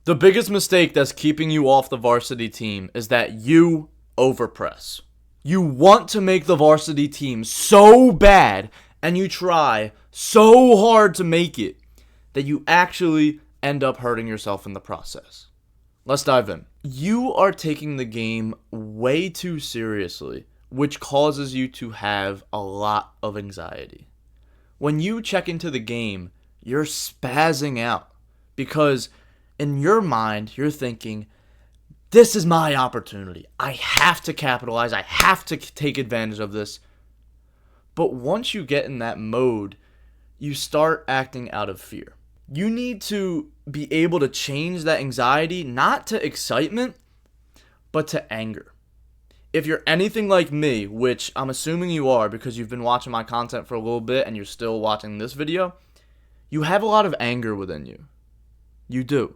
The biggest mistake that's keeping you off the varsity team is that you overpress. You want to make the varsity team so bad, and you try so hard to make it, that you actually end up hurting yourself in the process. Let's dive in. You are taking the game way too seriously, which causes you to have a lot of anxiety. When you check into the game, you're spazzing out because in your mind, you're thinking, this is my opportunity. I have to capitalize. I have to take advantage of this. But once you get in that mode, you start acting out of fear. You need to be able to change that anxiety, not to excitement, but to anger. If you're anything like me, which I'm assuming you are because you've been watching my content for a little bit and you're still watching this video, you have a lot of anger within you. You do.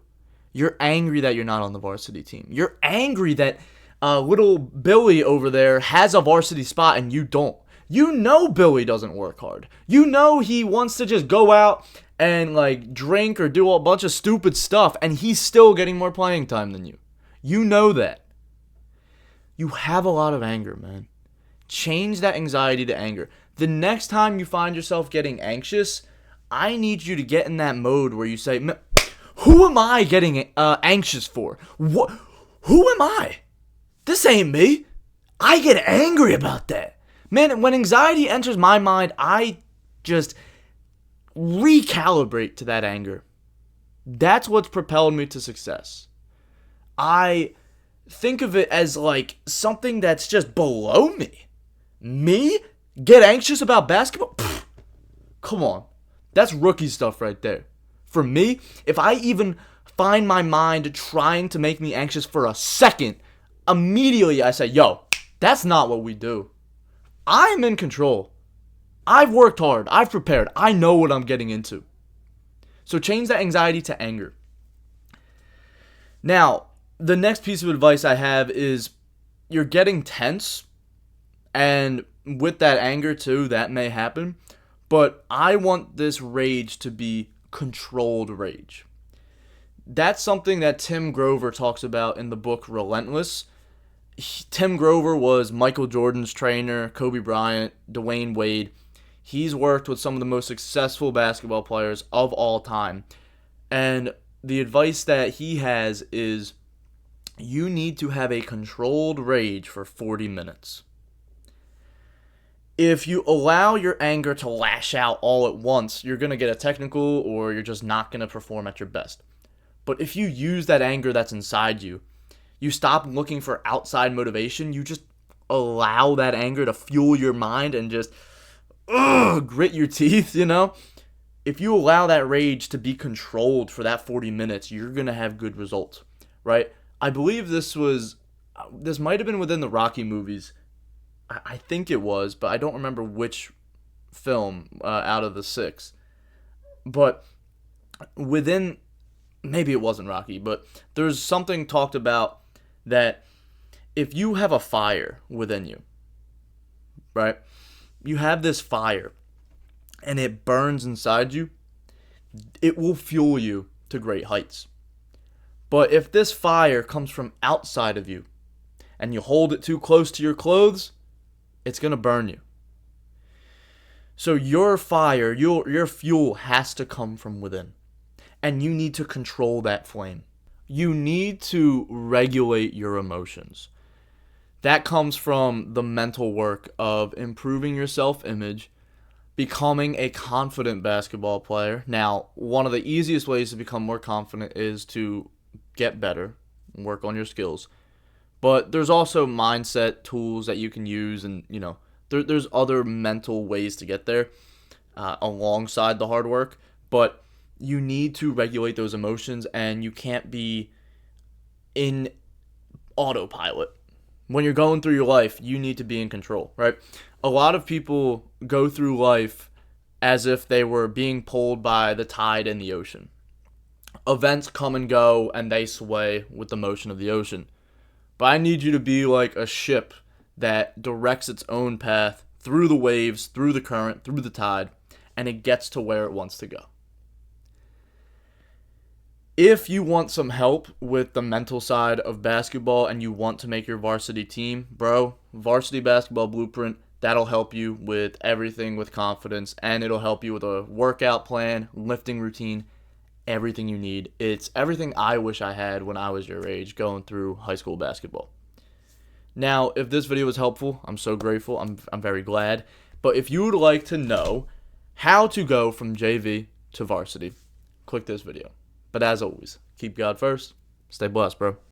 You're angry that you're not on the varsity team. You're angry that little Billy over there has a varsity spot and you don't. You know Billy doesn't work hard. You know he wants to just go out and like drink or do a bunch of stupid stuff and he's still getting more playing time than you. You know that. You have a lot of anger, man. Change that anxiety to anger. The next time you find yourself getting anxious, I need you to get in that mode where you say, who am I getting anxious for? What? Who am I? This ain't me. I get angry about that. Man, when anxiety enters my mind, I just recalibrate to that anger. That's what's propelled me to success. I think of it as like something that's just below me. Me? Get anxious about basketball? Pfft, come on. That's rookie stuff right there. For me, if I even find my mind trying to make me anxious for a second, immediately I say, yo, that's not what we do. I'm in control. I've worked hard. I've prepared. I know what I'm getting into. So change that anxiety to anger. Now, the next piece of advice I have is you're getting tense, and with that anger too, that may happen, but I want this rage to be controlled rage. That's something that Tim Grover talks about in the book Relentless. Tim Grover was Michael Jordan's trainer, Kobe Bryant, Dwayne Wade. He's worked with some of the most successful basketball players of all time. And the advice that he has is you need to have a controlled rage for 40 minutes. If you allow your anger to lash out all at once, you're going to get a technical or you're just not going to perform at your best. But if you use that anger that's inside you, you stop looking for outside motivation, you just allow that anger to fuel your mind and just grit your teeth, you know? If you allow that rage to be controlled for that 40 minutes, you're going to have good results, right? I believe this might have been within the Rocky movies. I think it was, but I don't remember which film out of the 6. But maybe it wasn't Rocky, but there's something talked about that if you have a fire within you, right? You have this fire and it burns inside you, it will fuel you to great heights. But if this fire comes from outside of you and you hold it too close to your clothes, it's going to burn you. So your fire, your fuel has to come from within. And you need to control that flame. You need to regulate your emotions. That comes from the mental work of improving your self-image, becoming a confident basketball player. Now, one of the easiest ways to become more confident is to get better and work on your skills. But there's also mindset tools that you can use, and there's other mental ways to get there alongside the hard work. But you need to regulate those emotions, and you can't be in autopilot. When you're going through your life, you need to be in control, right? A lot of people go through life as if they were being pulled by the tide in the ocean. Events come and go, and they sway with the motion of the ocean. But I need you to be like a ship that directs its own path through the waves, through the current, through the tide, and it gets to where it wants to go. If you want some help with the mental side of basketball and you want to make your varsity team, bro, Varsity Basketball Blueprint, that'll help you with everything with confidence, and it'll help you with a workout plan, lifting routine, everything you need. It's everything I wish I had when I was your age going through high school basketball. Now, if this video was helpful, I'm so grateful. I'm very glad. But if you would like to know how to go from JV to varsity, click this video. But as always, keep God first. Stay blessed, bro.